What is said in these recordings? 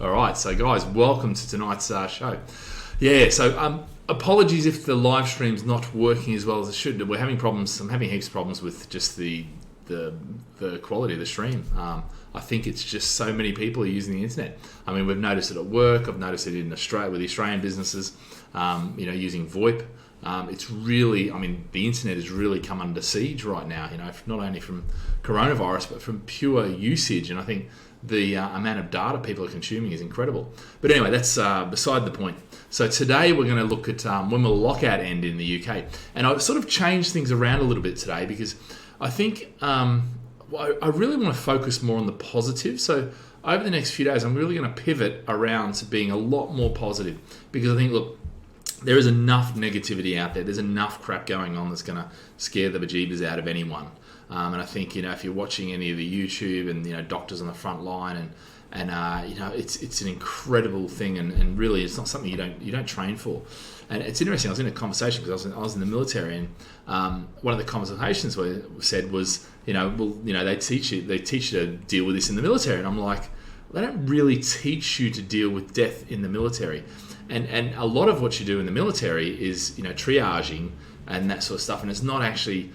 All right, so guys, welcome to tonight's show. Yeah, so apologies if the live stream's not working as well as it should. We're having problems. I'm having heaps of problems with just the quality of the stream. I think it's just so many people are using the internet. I mean, we've noticed it at work. I've noticed it in Australia with the Australian businesses. Using VoIP. It's really, the internet has really come under siege right now. Not only from coronavirus, but from pure usage. And I think the amount of data people are consuming is incredible. But anyway, that's beside the point. So today we're going to look at when will the lockout end in the UK. And I've sort of changed things around a little bit today because I think I really want to focus more on the positive. So over the next few days, I'm really going to pivot around to being a lot more positive because I think, look, there is enough negativity out there. There's enough crap going on that's going to scare the bejeebers out of anyone. And I think, if you're watching any of the YouTube and, doctors on the front line and it's an incredible thing and really it's not something you don't train for. And it's interesting. I was in a conversation because I was in the military and one of the conversations said was, they teach you to deal with this in the military. And I'm like, they don't really teach you to deal with death in the military. And a lot of what you do in the military is, triaging and that sort of stuff. And it's not actually,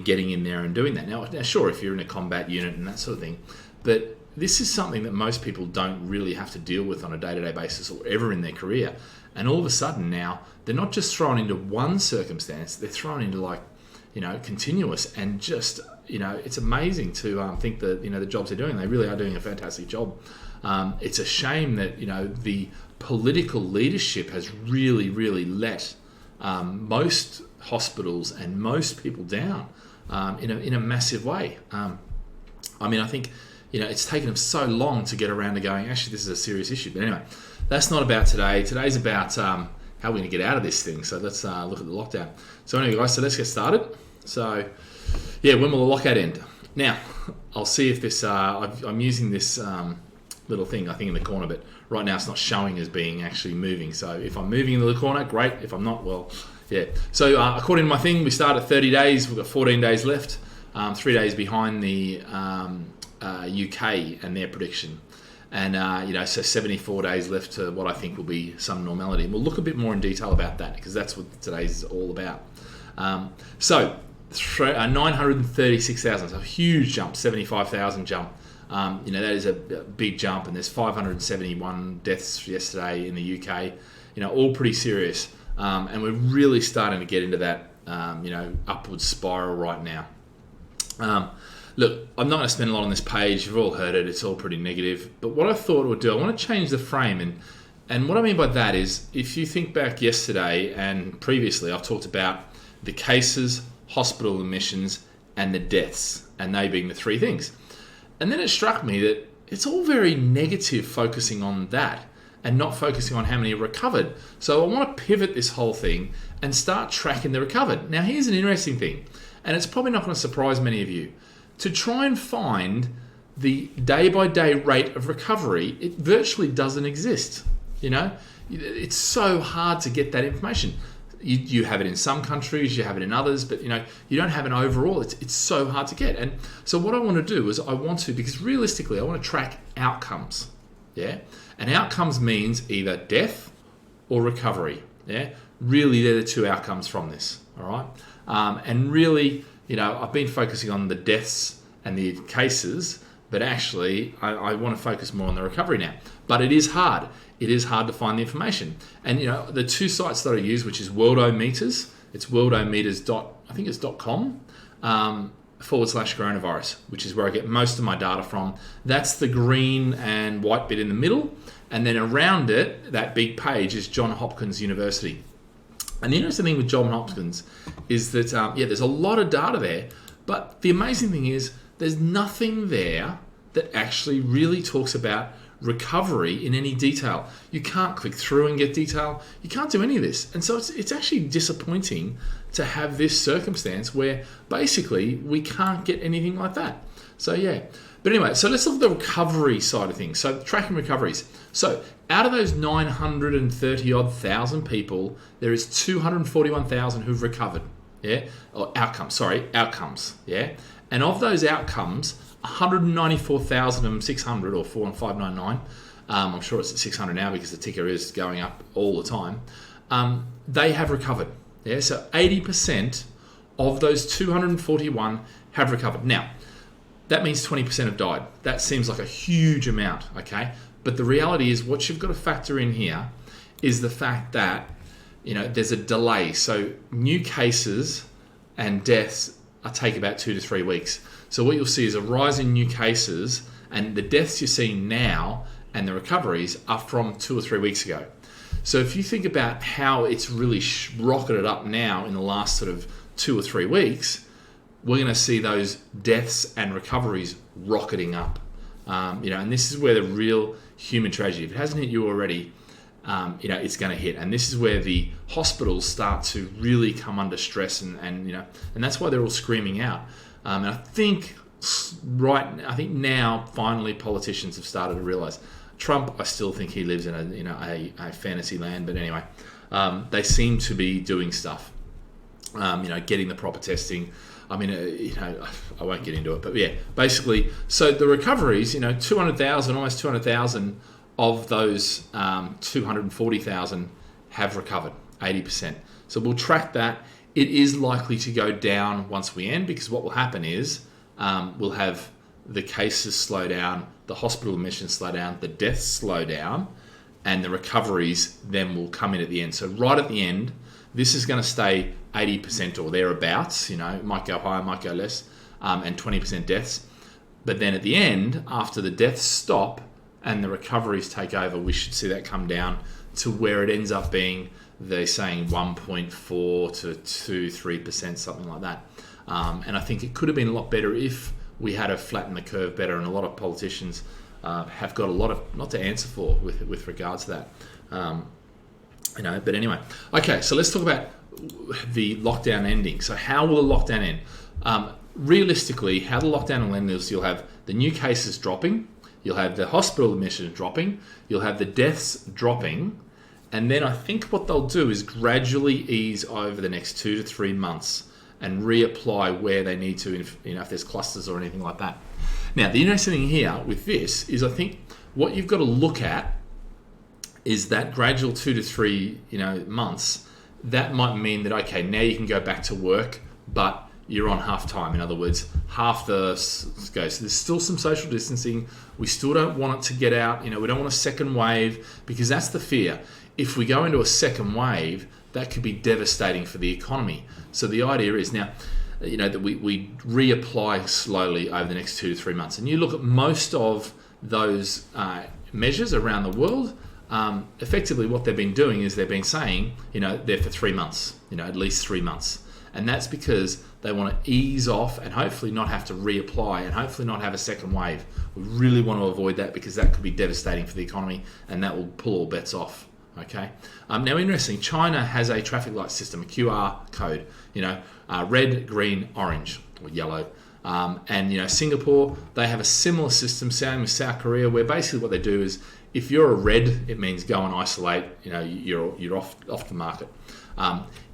getting in there and doing that. Now, sure, if you're in a combat unit and that sort of thing, but this is something that most people don't really have to deal with on a day-to-day basis or ever in their career. And all of a sudden now, they're not just thrown into one circumstance, they're thrown into continuous and just, it's amazing to think that, the jobs they're doing, they really are doing a fantastic job. It's a shame that, the political leadership has really, really let most hospitals and most people down in a massive way. I think, it's taken them so long to get around to going, actually, this is a serious issue. But anyway, that's not about today. Today's about how we're going to get out of this thing. So let's look at the lockdown. So anyway, guys, so let's get started. So, yeah, when will the lockout end? Now, I'll see if this, I'm using this little thing, I think, in the corner, but right now it's not showing as being actually moving. So if I'm moving into the corner, great. If I'm not, well, yeah. So according to my thing, we start at 30 days. We've got 14 days left, 3 days behind the UK and their prediction. And, so 74 days left to what I think will be some normality. And we'll look a bit more in detail about that because that's what today's is all about. 936,000, so a huge jump, 75,000 jump. That is a big jump, and there's 571 deaths yesterday in the UK, all pretty serious. And we're really starting to get into that, upward spiral right now. Look, I'm not going to spend a lot on this page. You've all heard it. It's all pretty negative. But what I thought I would do, I want to change the frame. And what I mean by that is, if you think back yesterday and previously, I've talked about the cases, hospital admissions, and the deaths, and they being the three things. And then it struck me that it's all very negative focusing on that and not focusing on how many recovered. So I want to pivot this whole thing and start tracking the recovered. Now, here's an interesting thing, and it's probably not going to surprise many of you. To try and find the day-by-day rate of recovery, it virtually doesn't exist. It's so hard to get that information. You have it in some countries, you have it in others, but you don't have an overall. It's so hard to get. And so what I want to do is because realistically, I want to track outcomes. Yeah, and outcomes means either death or recovery. Yeah, really, they're the two outcomes from this. All right, and really, I've been focusing on the deaths and the cases, but actually, I want to focus more on the recovery now. But it is hard. It is hard to find the information. And, the two sites that I use, which is Worldometers, it's worldometers.com, /coronavirus, which is where I get most of my data from. That's the green and white bit in the middle. And then around it, that big page is Johns Hopkins University. And the interesting thing with Johns Hopkins is that, there's a lot of data there. But the amazing thing is there's nothing there that actually really talks about recovery in any detail. You can't click through and get detail. You can't do any of this. And so it's actually disappointing to have this circumstance where basically we can't get anything like that. So yeah. But anyway, so let's look at the recovery side of things. So tracking recoveries. So out of those 930 odd thousand people, there is 241,000 who've recovered. Yeah. Or outcomes. Yeah. And of those outcomes, 194,600 or 4,599. I'm sure it's at 600 now because the ticker is going up all the time. They have recovered. Yeah, so 80% of those 241 have recovered. Now, that means 20% have died. That seems like a huge amount, okay? But the reality is what you've got to factor in here is the fact that, there's a delay. So new cases and deaths take about 2 to 3 weeks. So what you'll see is a rise in new cases, and the deaths you're seeing now and the recoveries are from 2 or 3 weeks ago. So if you think about how it's really rocketed up now in the last sort of 2 or 3 weeks, we're going to see those deaths and recoveries rocketing up. And this is where the real human tragedy, if it hasn't hit you already, it's going to hit. And this is where the hospitals start to really come under stress, and that's why they're all screaming out. And I think now finally politicians have started to realize. Trump, I still think he lives in a fantasy land, but anyway, they seem to be doing stuff. Getting the proper testing. I won't get into it, but yeah, basically, so the recoveries, 200,000, almost 200,000 of those 240,000 have recovered, 80%. So we'll track that. It is likely to go down once we end, because what will happen is we'll have the cases slow down, the hospital admissions slow down, the deaths slow down, and the recoveries then will come in at the end. So right at the end, this is going to stay 80% or thereabouts. It might go higher, might go less, and 20% deaths. But then at the end, after the deaths stop and the recoveries take over, we should see that come down to where it ends up being, they're saying 1.4 to 3%, something like that. And I think it could have been a lot better if we had to flatten the curve better, and a lot of politicians have got a lot to answer for with regards to that. But anyway, okay, so let's talk about the lockdown ending. So how will the lockdown end? Realistically, how the lockdown will end is you'll have the new cases dropping, you'll have the hospital admissions dropping, you'll have the deaths dropping, and then I think what they'll do is gradually ease over the next 2 to 3 months and reapply where they need to, if there's clusters or anything like that. Now, the interesting thing here with this is I think what you've got to look at is that gradual 2 to 3 months. That might mean that, okay, now you can go back to work, but you're on half time. In other words, half the go. So there's still some social distancing. We still don't want it to get out. We don't want a second wave, because that's the fear. If we go into a second wave, that could be devastating for the economy. So the idea is now, that we reapply slowly over the next 2 to 3 months. And you look at most of those measures around the world, effectively what they've been doing is they've been saying, they're for 3 months, at least 3 months. And that's because they want to ease off and hopefully not have to reapply and hopefully not have a second wave. We really want to avoid that, because that could be devastating for the economy, and that will pull all bets off. Okay. Now, interesting, China has a traffic light system, a QR code, red, green, orange, or yellow. And Singapore, they have a similar system, same with South Korea, where basically what they do is, if you're a red, it means go and isolate. You're off the market.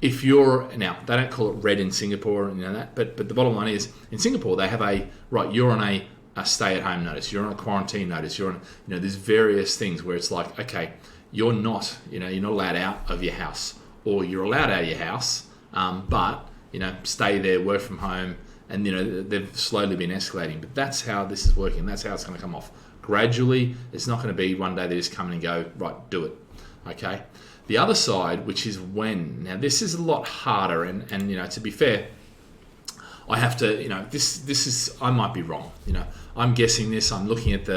If you're now, they don't call it red in Singapore, that. But the bottom line is, in Singapore, they have you're on a stay-at-home notice. You're on a quarantine notice. You're on, there's various things where it's like, okay, you're not allowed out of your house, or you're allowed out of your house, but stay there, work from home, and they've slowly been escalating. But that's how this is working. That's how it's going to come off. Gradually, it's not going to be one day they just come in and go, right, do it. Okay. The other side, which is when. Now, this is a lot harder, and to be fair, I have to, this is, I might be wrong. I'm guessing this. I'm looking at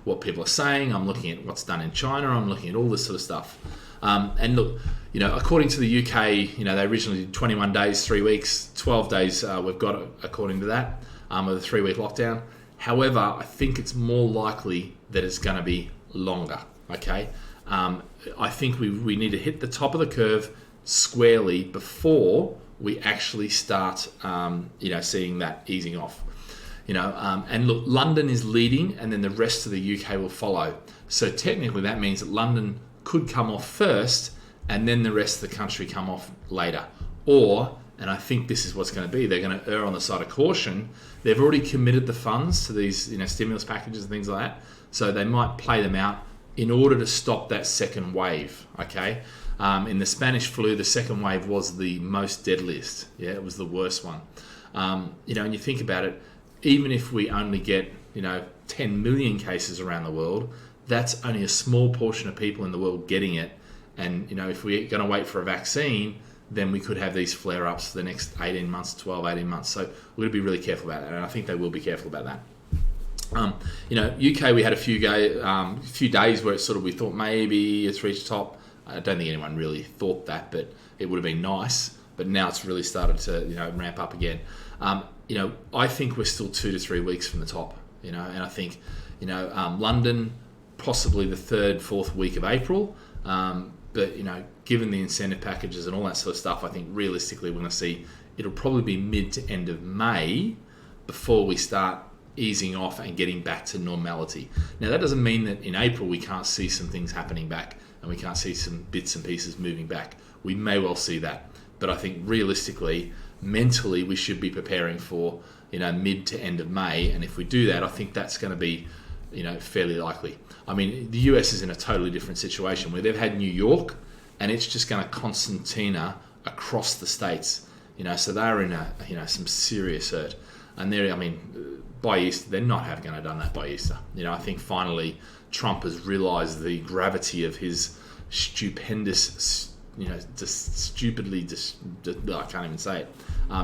what people are saying. I'm looking at what's done in China. I'm looking at all this sort of stuff. And look, according to the UK, they originally did 21 days, 3 weeks, 12 days. We've got it according to that, of the 3-week lockdown. However, I think it's more likely that it's going to be longer. Okay. I think we need to hit the top of the curve squarely before we actually start, seeing that easing off. And look, London is leading, and then the rest of the UK will follow. So technically, that means that London could come off first, and then the rest of the country come off later. Or And I think this is what's going to be. They're going to err on the side of caution. They've already committed the funds to these, stimulus packages and things like that. So they might play them out in order to stop that second wave. Okay. In the Spanish flu, the second wave was the most deadliest. Yeah, it was the worst one. And you think about it, even if we only get 10 million cases around the world, that's only a small portion of people in the world getting it. And if we're going to wait for a vaccine, then we could have these flare-ups for the next 18 months, 12, 18 months. So we're going to be really careful about that, and I think they will be careful about that. UK, we had a few days where we thought maybe it's reached top. I don't think anyone really thought that, but it would have been nice. But now it's really started to ramp up again. I think we're still 2 to 3 weeks from the top. And I think London possibly the 3rd, 4th week of April. But given the incentive packages and all that sort of stuff, I think realistically we're going to see it'll probably be mid to end of May before we start easing off and getting back to normality. Now that doesn't mean that in April we can't see some things happening back and we can't see some bits and pieces moving back. We may well see that, but I think realistically, mentally, we should be preparing for mid to end of May, and if we do that, I think that's going to be fairly likely. I mean, the US is in a totally different situation where they've had New York, and it's just going to concertina across the states. So they're in some serious hurt, and by Easter they're not going to have done that by Easter. I think finally Trump has realised the gravity of his stupendous, just stupidly, I can't even say it,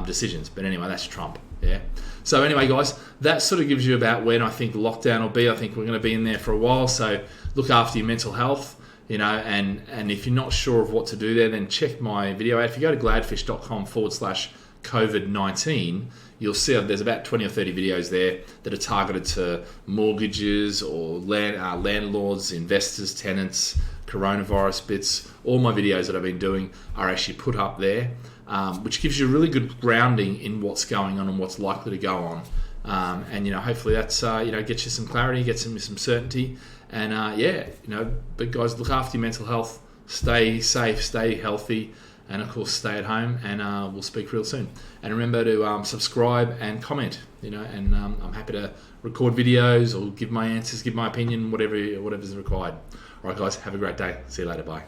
decisions. But anyway, that's Trump. Yeah. So anyway, guys, that sort of gives you about when I think lockdown will be. I think we're going to be in there for a while. So look after your mental health, and if you're not sure of what to do there, then check my video out. If you go to gladfish.com/COVID-19, you'll see there's about 20 or 30 videos there that are targeted to mortgages or landlords, investors, tenants, coronavirus bits. All my videos that I've been doing are actually put up there, which gives you a really good grounding in what's going on and what's likely to go on. And hopefully that's gets you some clarity, gets some certainty, and but guys, look after your mental health, stay safe, stay healthy, and of course stay at home, and we'll speak real soon. And remember to subscribe and comment, and I'm happy to record videos or give my answers, give my opinion, whatever's required. All right, guys, have a great day. See you later. Bye.